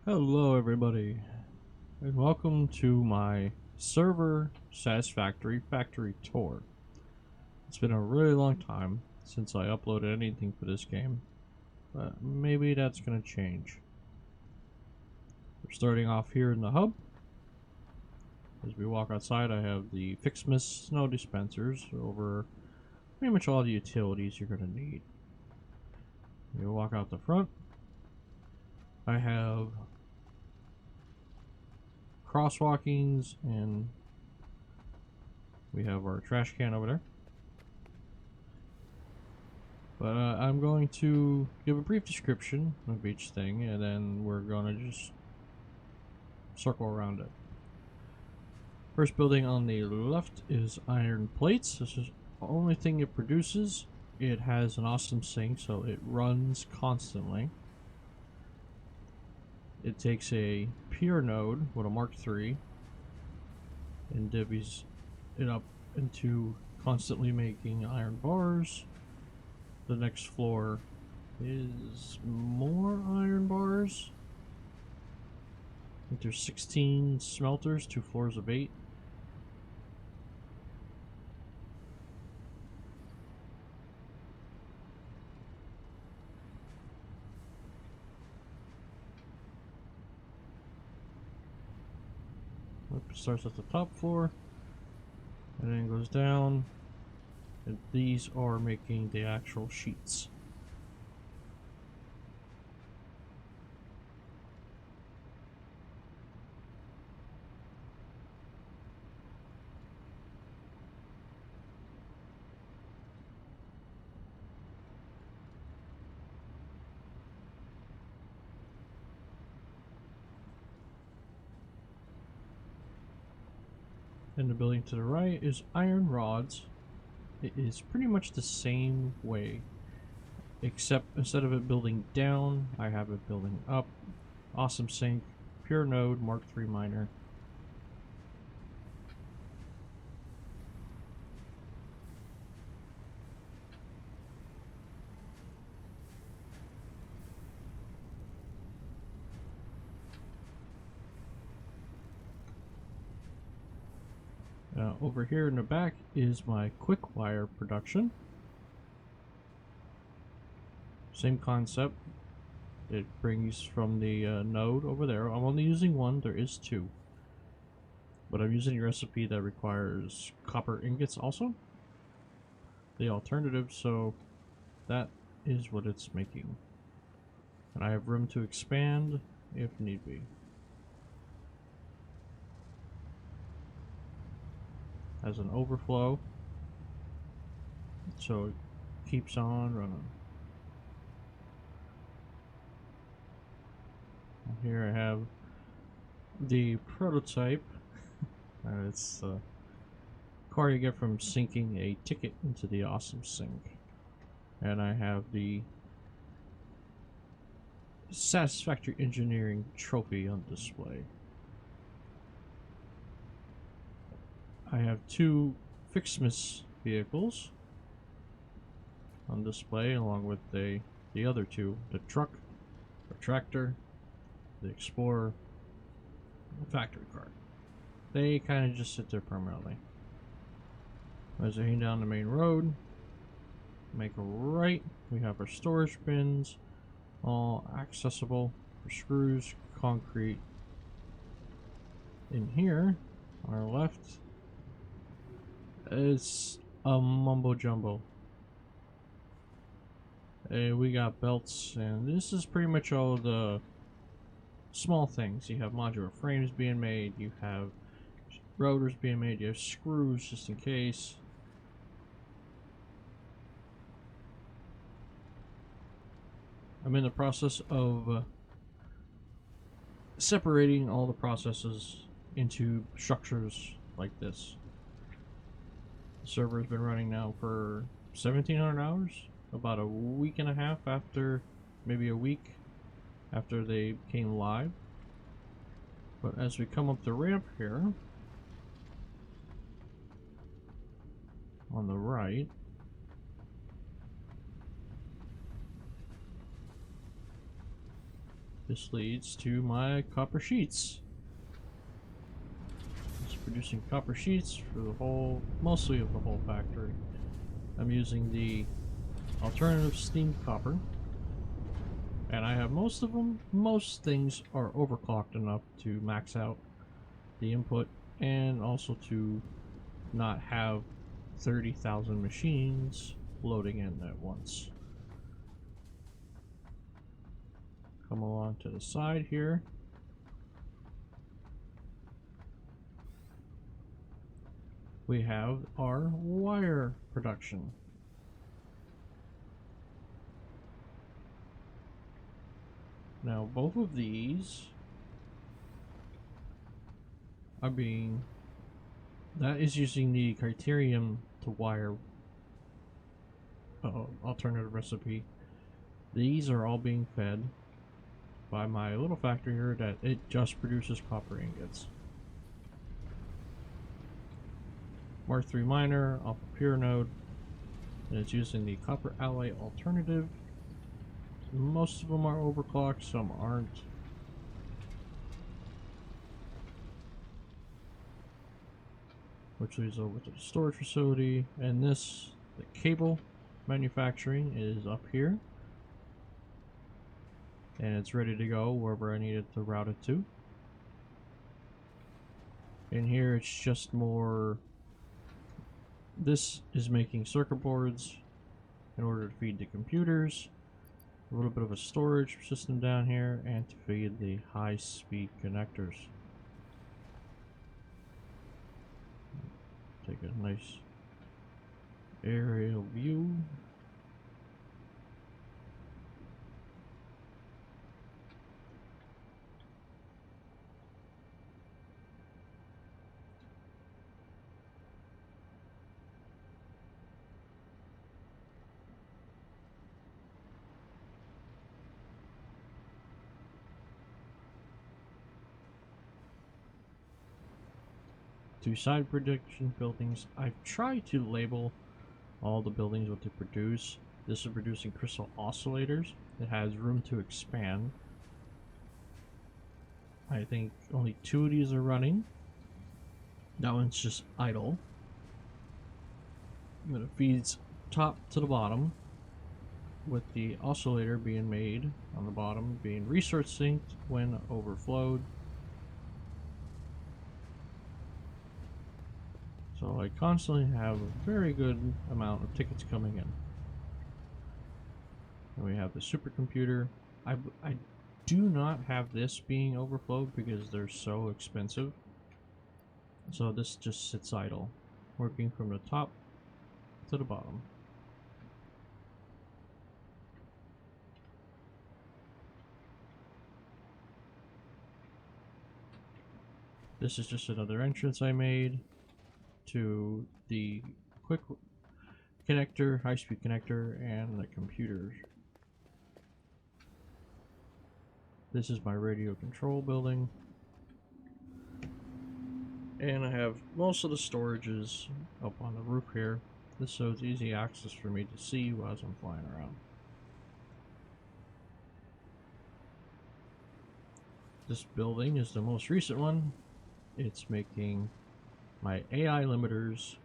Hello everybody, and welcome to my server Satisfactory factory tour. It's been a really long time since I uploaded anything for this game, but maybe that's gonna change. We're starting off here in the hub. As we walk outside, I have the Fixmas snow dispensers over pretty much all the utilities you're gonna need. You walk out the front, I have crosswalkings, and we have our trash can over there. But I'm going to give a brief description of each thing, and then we're going to just circle around it. First building on the left is iron plates. This is the only thing it produces. It has an awesome sink, so it runs constantly. It takes a pure node with a Mark III and divvies it up into constantly making iron bars. The next floor is more iron bars. I think there's 16 smelters, 2 floors of 8. It starts at the top floor and then goes down, and these are making the actual sheets. And the building to the right is iron rods. It is pretty much the same way, except instead of it building down, I have it building up. Awesome sink, pure node, Mark III miner. Over here in the back is my quick wire production. Same concept. It brings from the node over there. I'm only using one, there is 2. But I'm using a recipe that requires copper ingots also. The alternative, so that is what it's making. And I have room to expand if need be. Has an overflow, so it keeps on running. Here I have the prototype. It's a car you get from sinking a ticket into the awesome sink. And I have the Satisfactory Engineering trophy on display. I have 2 Fixmas vehicles on display, along with the other 2, the truck, the tractor, the Explorer, and the factory cart. They kind of just sit there permanently. As I head down the main road, make a right, we have our storage bins, all accessible for screws, concrete. In here, on our left, it's a mumbo jumbo. We got belts, and this is pretty much all the small things. You have modular frames being made, you have rotors being made, you have screws just in case. I'm in the process of separating all the processes into structures like this. The server has been running now for 1,700 hours, about a week and a half after, maybe a week after they came live. But as we come up the ramp here, on the right, This leads to my copper sheets. It's producing copper sheets for the whole, mostly of the whole factory. I'm using the alternative steamed copper, and I have most of them. Most things are overclocked enough to max out the input, and also to not have 30,000 machines loading in at once. Come along to the side here. We have our wire production. Now both of these are being, that is using the criterium to wire alternative recipe. These are all being fed by my little factory here that it just produces copper ingots. Mark III miner off a pure node, and it's using the copper alloy alternative. Most of them are overclocked, some aren't. Which leads over to the storage facility, and this, the cable manufacturing, is up here. And it's ready to go wherever I need it to route it to. In here it's just more, this is making circuit boards in order to feed the computers, a little bit of a storage system down here, and to feed the high-speed connectors. Take a nice aerial view. Two side production buildings. I've tried to label all the buildings what they produce. This is producing crystal oscillators. It has room to expand. I think only 2 of these are running. That one's just idle. But it feeds top to the bottom, with the oscillator being made on the bottom, being resource synced when overflowed. So I constantly have a very good amount of tickets coming in. And we have the supercomputer. I do not have this being overflowed because they're so expensive. So this just sits idle, working from the top to the bottom. This is just another entrance I made to the quick connector, high-speed connector, and the computer. This is my radio control building. And I have most of the storages up on the roof here. This shows easy access for me to see as I'm flying around. This building is the most recent one. It's making my AI limiters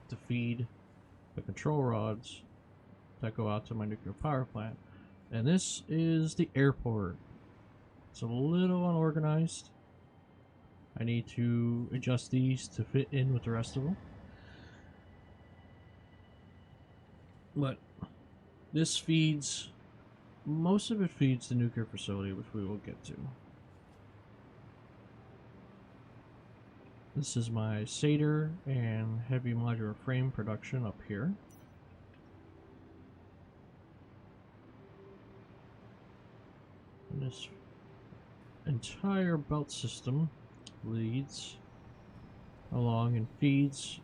to feed the control rods that go out to my nuclear power plant. And this is the airport. It's a little unorganized. I need to adjust these to fit in with the rest of them. But this feeds, most of it feeds the nuclear facility, which we will get to. This is my Satyr and heavy modular frame production up here. And this entire belt system leads along and feeds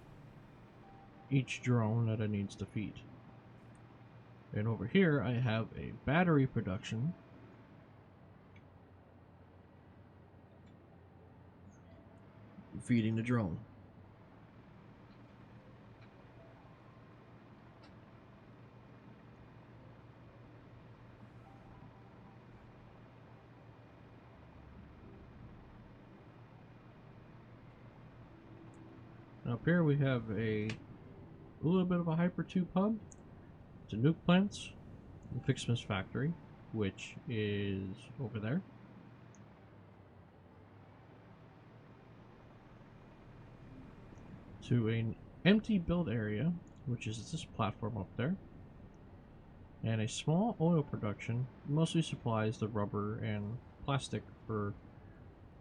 each drone that it needs to feed. And over here I have a battery production feeding the drone. Up here we have a little bit of a hypertube hub to nuke plants, the Fixmas factory, which is over there. To an empty build area, which is this platform up there. And a small oil production mostly supplies the rubber and plastic for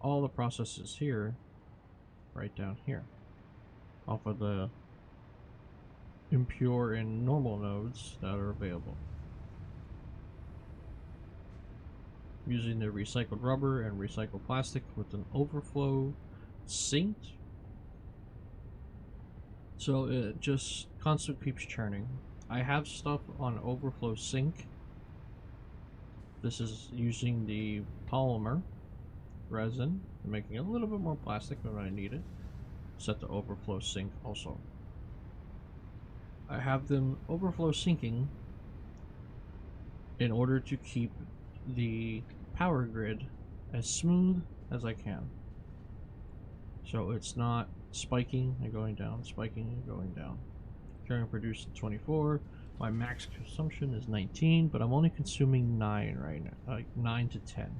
all the processes here, right down here, off of the impure and normal nodes that are available. Using the recycled rubber and recycled plastic with an overflow sink, so it just constantly keeps churning. I have stuff on overflow sink. This is using the polymer resin, making a little bit more plastic when I need it. Set the overflow sink also. I have them overflow sinking in order to keep the power grid as smooth as I can. So it's not spiking and going down, spiking and going down. Currently produced 24. My max consumption is 19, but I'm only consuming 9 right now, like 9 to 10.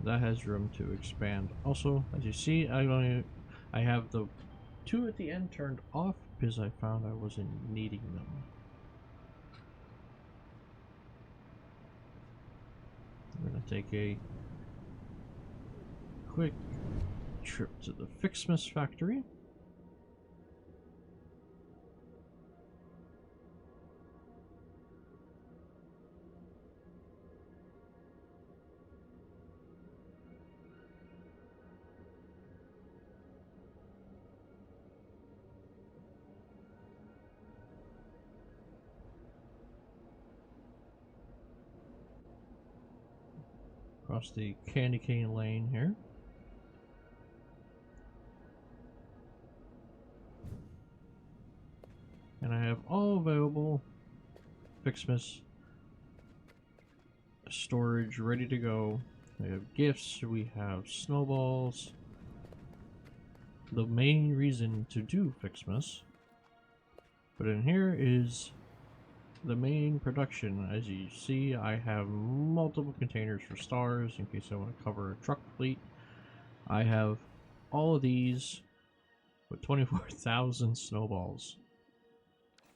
That has room to expand. Also, as you see, I have the 2 at the end turned off because I found I wasn't needing them. I'm gonna take a quick trip to the Fixmas factory. Across the candy cane lane here. And I have all available Fixmas storage ready to go. We have gifts, we have snowballs. The main reason to do Fixmas. But in here is the main production. As you see, I have multiple containers for stars in case I want to cover a truck fleet. I have all of these with 24,000 snowballs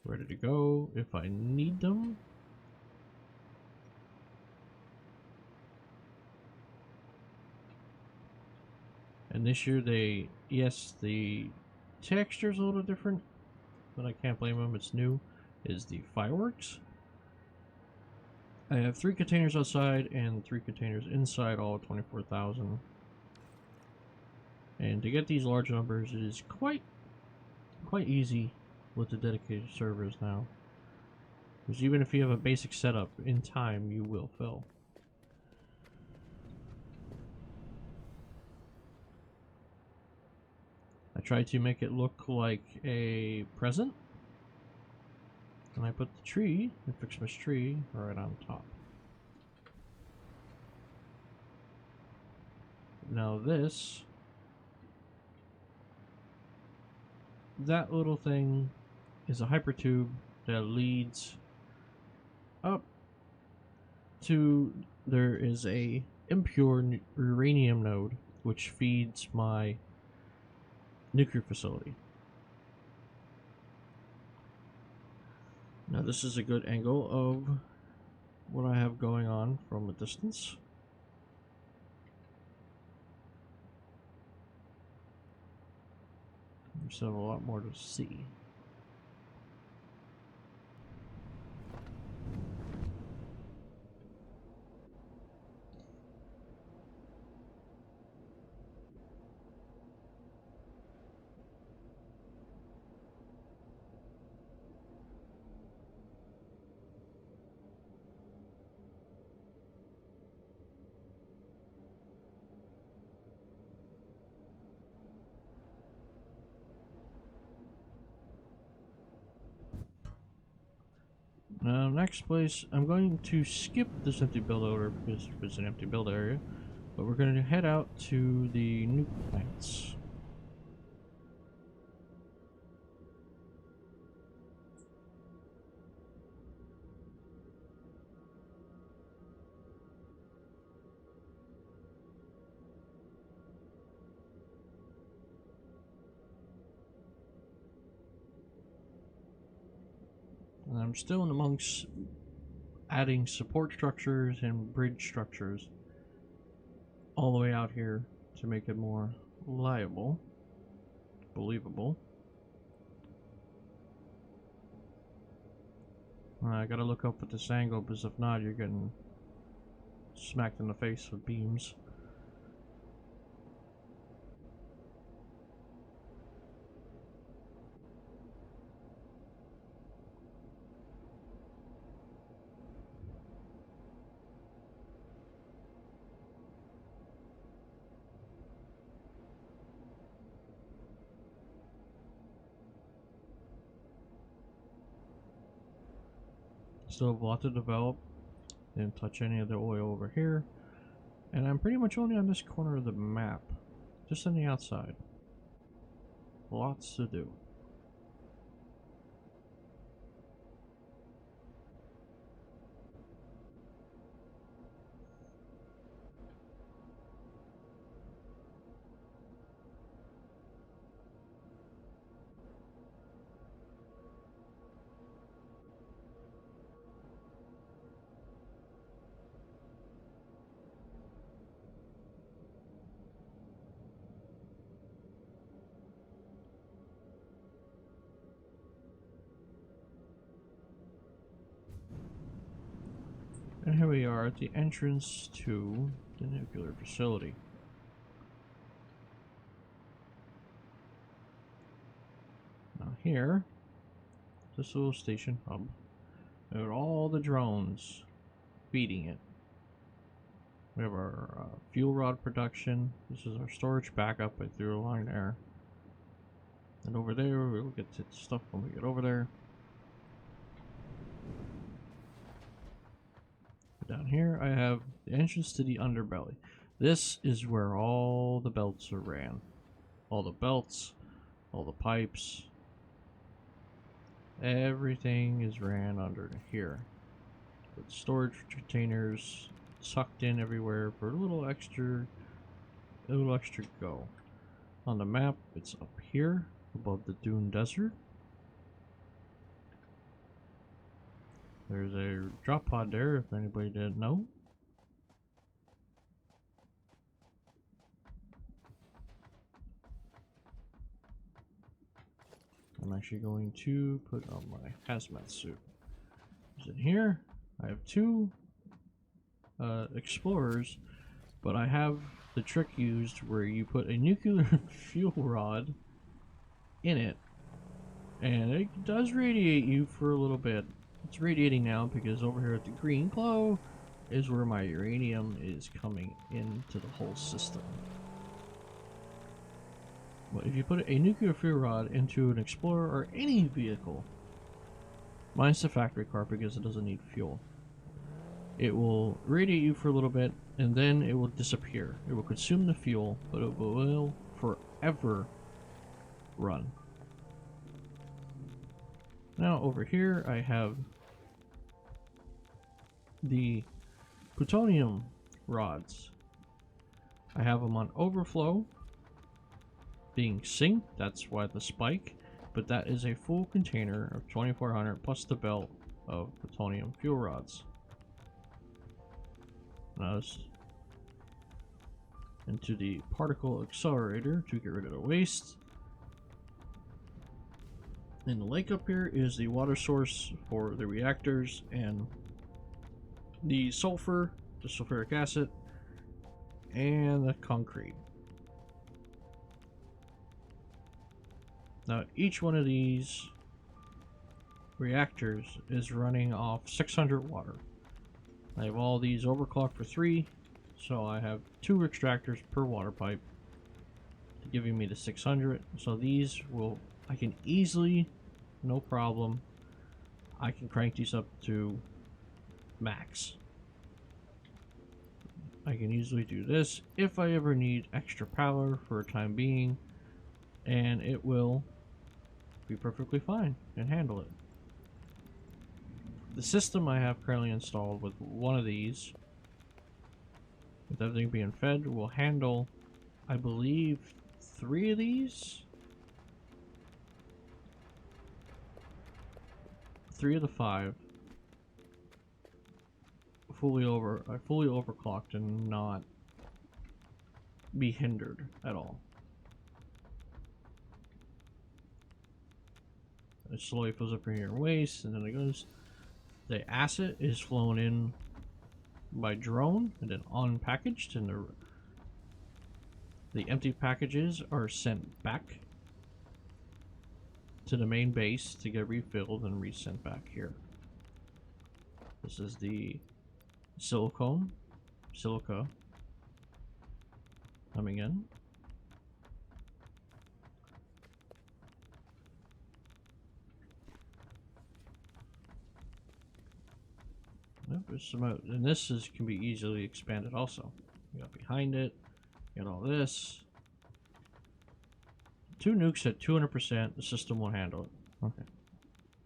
ready to go if I need them. And this year yes, the texture's a little different, but I can't blame them, it's new, is the fireworks. I have 3 containers outside and 3 containers inside, all 24,000. And to get these large numbers, it is quite easy with the dedicated servers now. Because even if you have a basic setup, in time you will fill. I tried to make it look like a present. And I put the tree, the Fixmas tree, right on top. Now that little thing is a hypertube that leads up to, there is a impure uranium node which feeds my nuclear facility. Now this is a good angle of what I have going on from a distance. We still have a lot more to see. Now, next place, I'm going to skip this empty build order because it's an empty build area, but we're going to head out to the nuke plants. And I'm still in amongst adding support structures and bridge structures all the way out here to make it more reliable, believable. I gotta look up at this angle because if not, you're getting smacked in the face with beams. Still have a lot to develop. Didn't touch any of the oil over here. And I'm pretty much only on this corner of the map. Just on the outside. Lots to do. And here we are at the entrance to the nuclear facility. Now here, this little station hub, there are all the drones feeding it. We have our fuel rod production. This is our storage backup. I threw a line there. And over there, we'll get to stuff when we get over there. Down here, I have the entrance to the underbelly. This is where all the belts are ran. All the belts, all the pipes, everything is ran under here. With storage containers sucked in everywhere for a little extra go. On the map, it's up here above the Dune Desert. There's a drop pod there if anybody didn't know. I'm actually going to put on my hazmat suit. Is it here? I have two explorers, but I have the trick used where you put a nuclear fuel rod in it, and it does radiate you for a little bit. It's radiating now because over here at the green glow is where my uranium is coming into the whole system. But if you put a nuclear fuel rod into an Explorer or any vehicle, minus the factory car because it doesn't need fuel, it will radiate you for a little bit and then it will disappear. It will consume the fuel, but it will forever run. Now over here I have the plutonium rods. I have them on overflow, being synced, that's why the spike, but that is a full container of 2400 plus the belt of plutonium fuel rods. Now into the particle accelerator to get rid of the waste. In the lake up here is the water source for the reactors and the sulfur, the sulfuric acid, and the concrete. Now each one of these reactors is running off 600 water. I have all these overclocked for 3, so I have 2 extractors per water pipe, giving me the 600. So these will, I can easily, no problem, I can crank these up to max. I can easily do this if I ever need extra power for a time being, and it will be perfectly fine and handle it. The system I have currently installed with one of these, with everything being fed, will handle, I believe, 3 of these? 3 of the 5 fully overclocked and not be hindered at all. It slowly fills up here in waste, and then it goes. The asset is flown in by drone and then unpackaged, and the empty packages are sent back to the main base to get refilled and resent back here. This is the silica coming in. Yep, there's some out, and this can be easily expanded also. You got behind it, you got all this. 2 nukes at 200%, the system will handle it. Okay.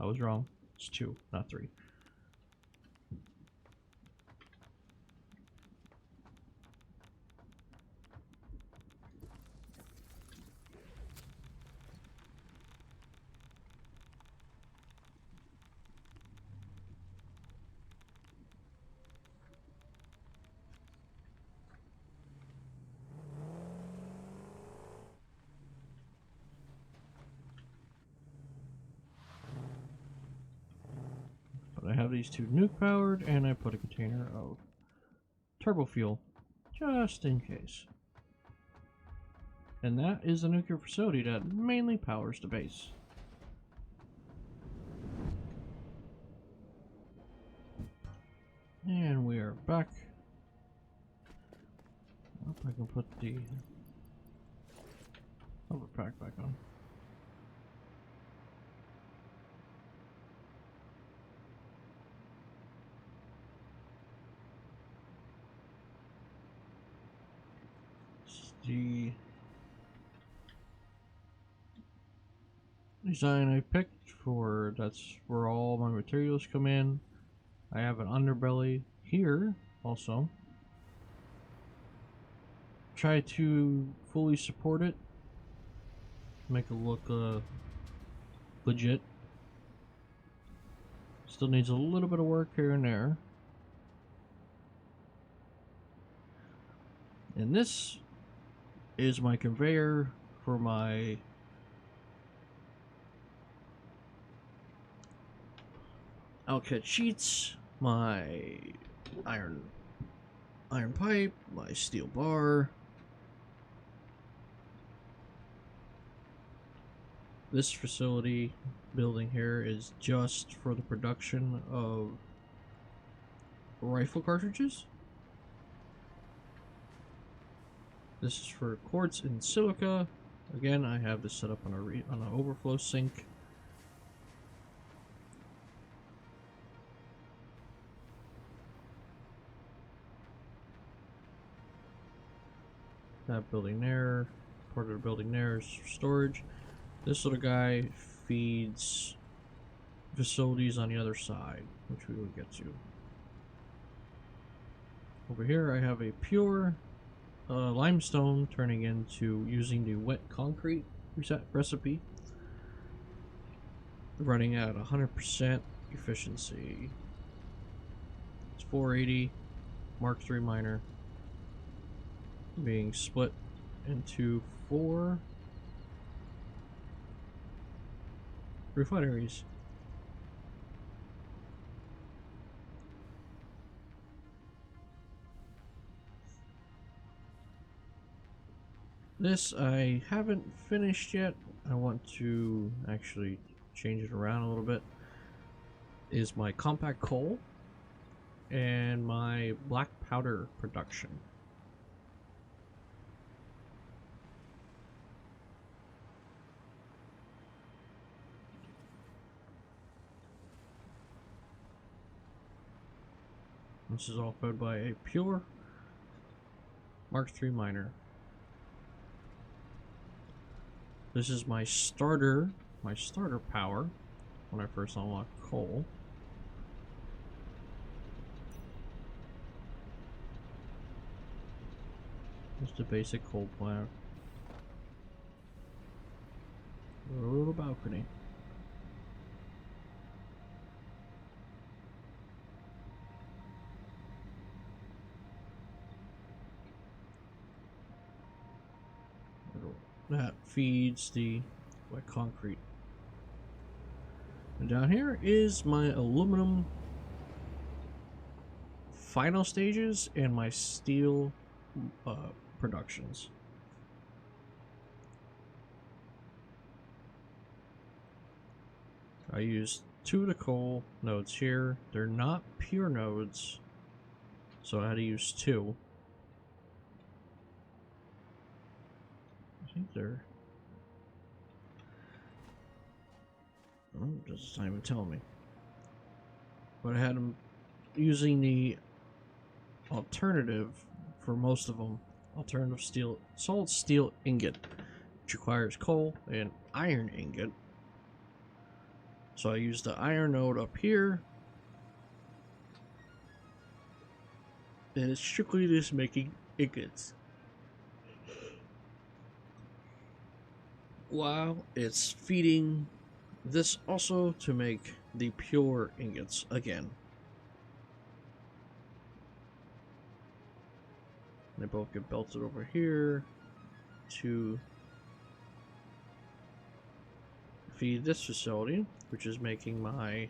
I was wrong. It's 2, not 3. But I have these 2 nuke powered, and I put a container of turbo fuel just in case. And that is the nuclear facility that mainly powers the base. And we are back. I hope I can put the overpack back on. The design I picked for, that's where all my materials come in. I have an underbelly here also. Try to fully support it, make it look legit. Still needs a little bit of work here and there. And this is my conveyor for my outcut sheets, my iron pipe, my steel bar. This facility building here is just for the production of rifle cartridges. This is for quartz and silica. Again, I have this set up on an overflow sink. That building there, part of the building there is storage. This little guy feeds facilities on the other side, which we will get to. Over here I have a pure limestone turning into using the wet concrete recipe, running at 100% efficiency. It's 480 Mark III miner being split into 4 refineries. This I haven't finished yet. I want to actually change it around a little bit. Is my compact coal and my black powder production. This is all fed by a pure Mark III miner. This is my starter power when I first unlock coal. Just a basic coal plant. A little balcony. That feeds the wet concrete. And down here is my aluminum final stages and my steel productions. I used 2 of the coal nodes here. They're not pure nodes, so I had to use 2. I think they're... Oh, it's not even telling me. But I had them using the alternative for most of them. Alternative steel, solid steel ingot, which requires coal and iron ingot. So I used the iron node up here, and it's strictly just making ingots. While it's feeding this also to make the pure ingots again. They both get belted over here to feed this facility, which is making my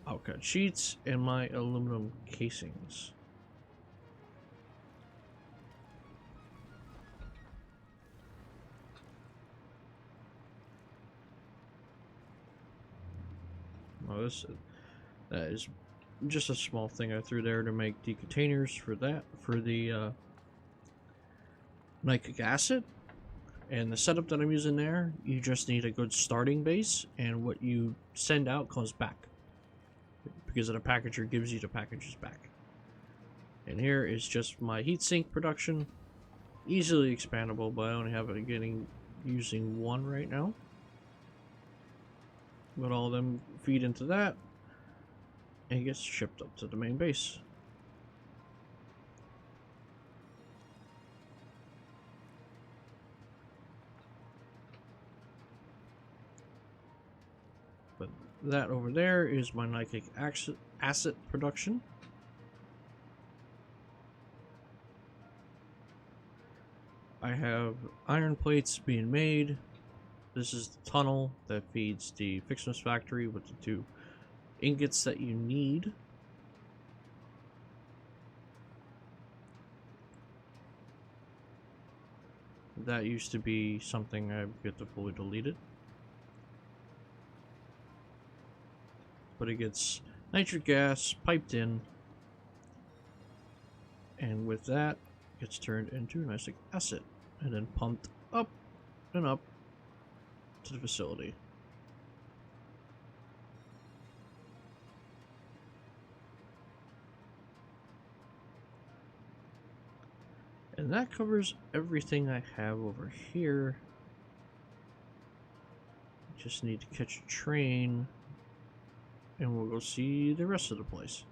outcut sheets and my aluminum casings. Oh, that is just a small thing I threw there to make the containers for that, for the nitric acid. And the setup that I'm using there, you just need a good starting base, and what you send out comes back, because the packager gives you the packages back. And here is just my heatsink production, easily expandable, but I only have it using 1 right now. But all of them feed into that, and it gets shipped up to the main base. But that over there is my nitric acid production. I have iron plates being made. This is the tunnel that feeds the Fixmas factory with the 2 ingots that you need. That used to be something I get to fully delete it. But it gets nitric gas piped in, and with that gets turned into nitric acid and then pumped up and up to the facility. And that covers everything I have over here. Just need to catch a train and we'll go see the rest of the place.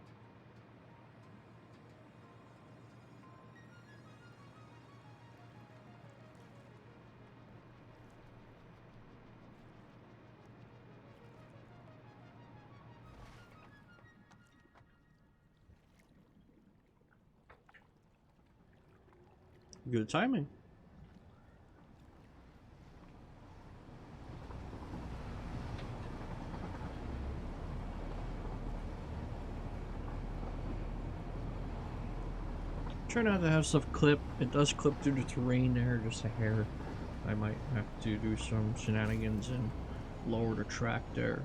Good timing. Try not to have stuff clip. It does clip through the terrain there, just a hair. I might have to do some shenanigans and lower the track there.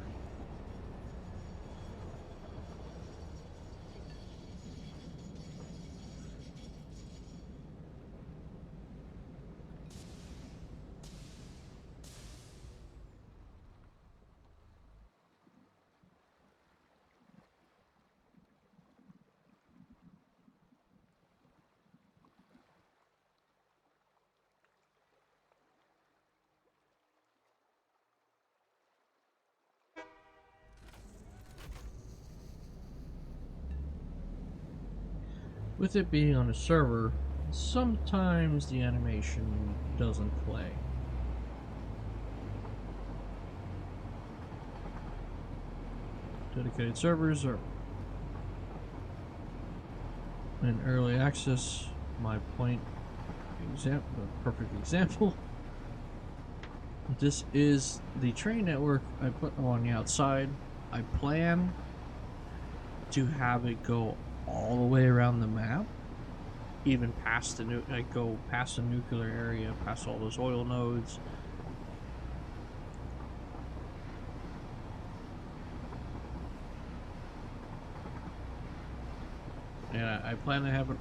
With it being on a server, sometimes the animation doesn't play. Dedicated servers are in early access. My point example, perfect example. This is the train network I put on the outside. I plan to have it go all the way around the map, even past the go past the nuclear area, past all those oil nodes. And I plan to have it.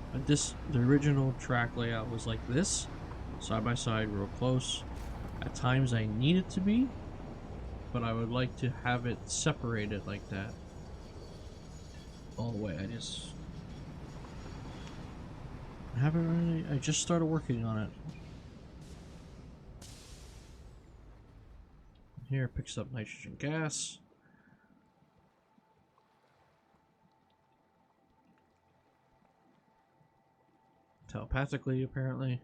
The original track layout was like this, side by side, real close. At times I need it to be, but I would like to have it separated like that all the way. I haven't really. I just started working on it. Here it picks up nitrogen gas. Telepathically, apparently.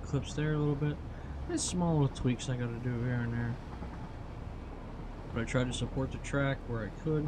Clips there a little bit. There's small little tweaks I gotta do here and there. But I tried to support the track where I could.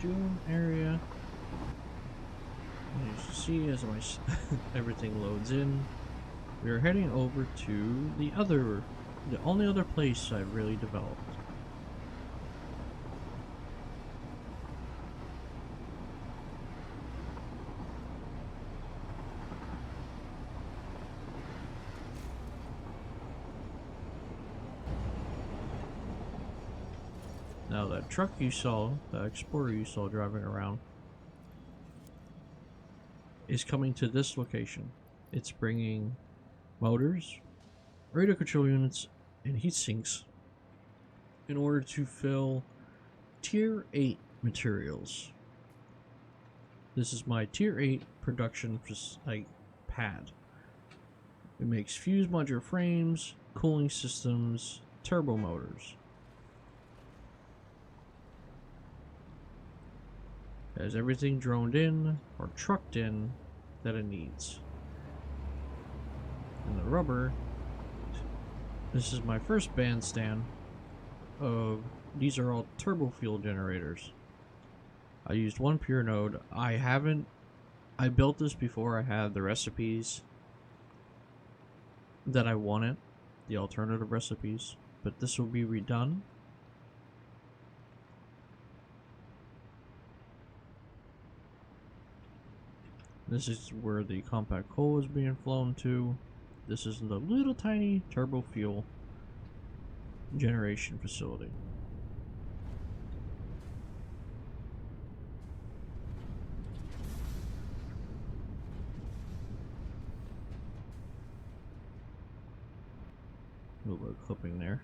Dune area. And as you see, as my everything loads in, we are heading over to the only other place I've really developed. Now that truck you saw, the Explorer you saw driving around, is coming to this location. It's bringing motors, radio control units, and heat sinks in order to fill Tier 8 materials. This is my Tier 8 production pad. It makes fuse modular frames, cooling systems, turbo motors. It has everything droned in or trucked in that it needs. And the rubber, this is my first bandstand of, these are all turbo fuel generators. I used one pure node. I built this before I had the recipes that I wanted, the alternative recipes, but this will be redone. This is where the compact coal is being flown to. This is the little tiny turbo fuel generation facility. A little bit of clipping there.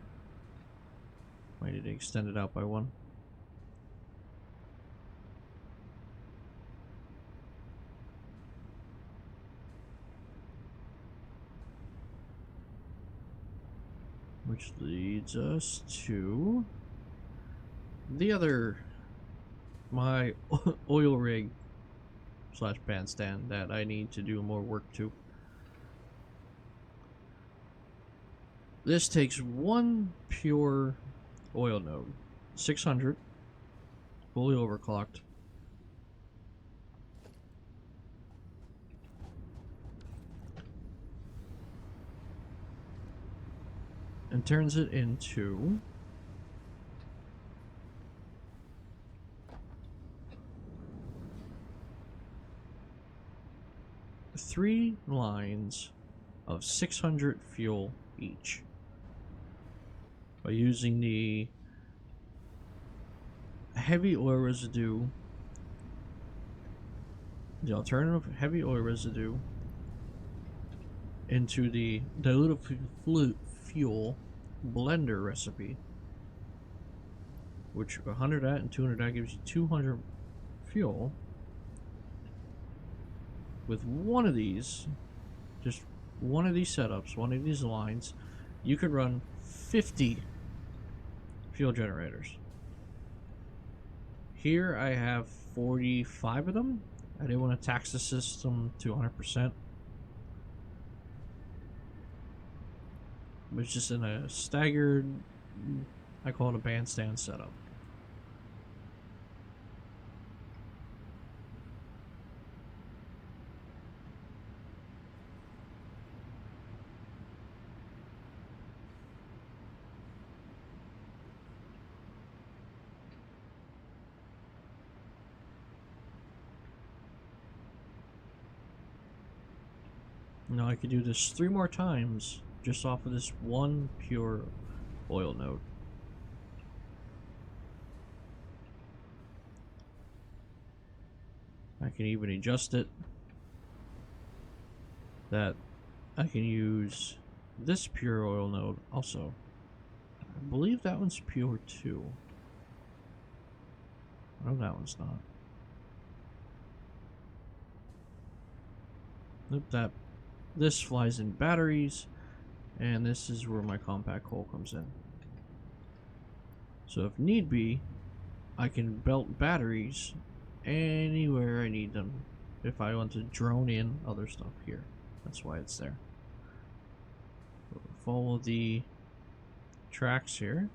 Might need to extend it out by one. Which leads us to my oil rig / bandstand that I need to do more work to. This takes one pure oil node. 600, fully overclocked. And turns it into three lines of 600 fuel each by using the heavy oil residue, the alternative heavy oil residue, into the diluted fuel blender recipe, which 100 at and 200 at gives you 200 fuel. With one of these, just one of these setups, one of these lines, you could run 50 fuel generators. Here I have 45 of them. I didn't want to tax the system to 100%. It's just in a staggered, I call it a bandstand setup. Now I could do this 3 more times just off of this one pure oil node. I can even adjust it that I can use this pure oil node also. I believe that one's pure too. No, that one's not. Nope, this flies in batteries, and this is where my compact coal comes in. So if need be, I can belt batteries anywhere I need them if I want to drone in other stuff here. That's why it's there. Follow the tracks here.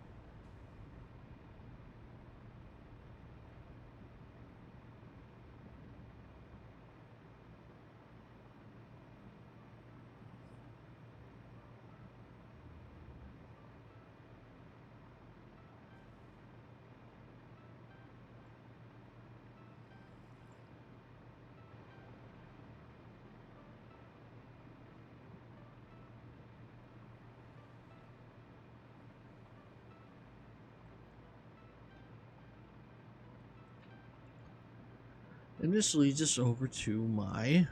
And this leads us over to my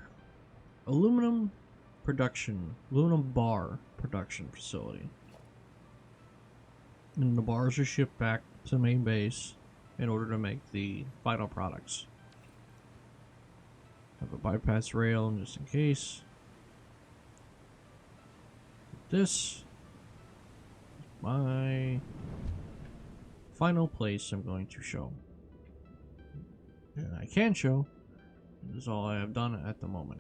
aluminum bar production facility. And the bars are shipped back to main base in order to make the final products. I have a bypass rail just in case. This is my final place I'm going to show. And I can show. This is all I have done at the moment.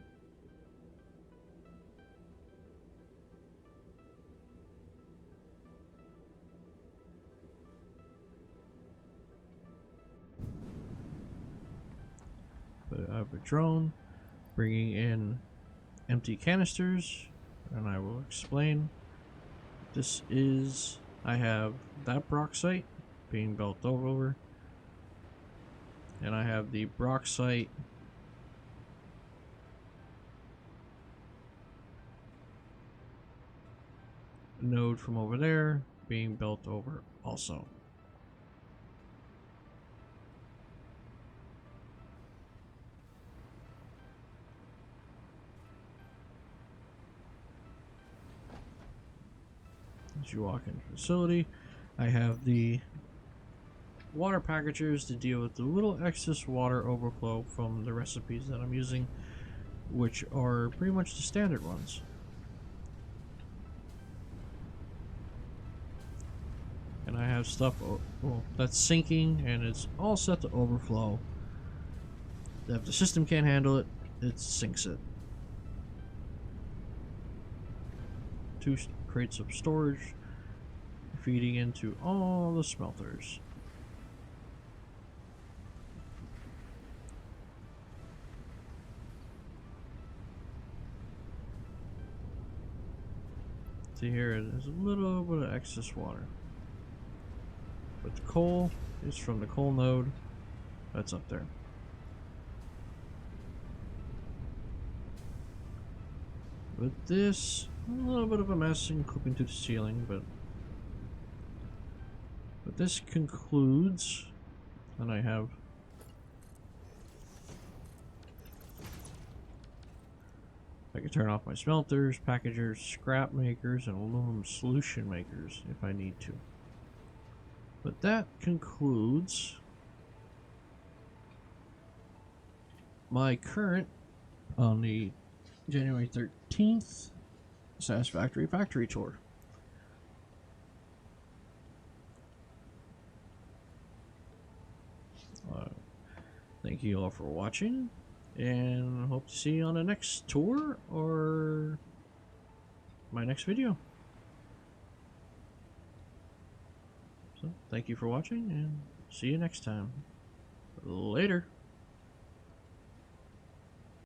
But I have a drone bringing in empty canisters, and I will explain. This is, I have that bauxite being built over. And I have the bauxite node from over there being built over also. As you walk into the facility, I have the water packagers to deal with the little excess water overflow from the recipes that I'm using, which are pretty much the standard ones. And I have stuff that's sinking and it's all set to overflow. If the system can't handle it, it sinks it. 2 crates of storage feeding into all the smelters. See here, there's a little bit of excess water. But the coal is from the coal node. That's up there. With this, a little bit of a mess and clipping to the ceiling, but this concludes, and I have I can turn off my smelters, packagers, scrap makers, and aluminum solution makers if I need to. But that concludes my current on the January 13th Satisfactory factory tour. Thank you all for watching, and hope to see you on the next tour or my next video. So, thank you for watching, and see you next time. Later.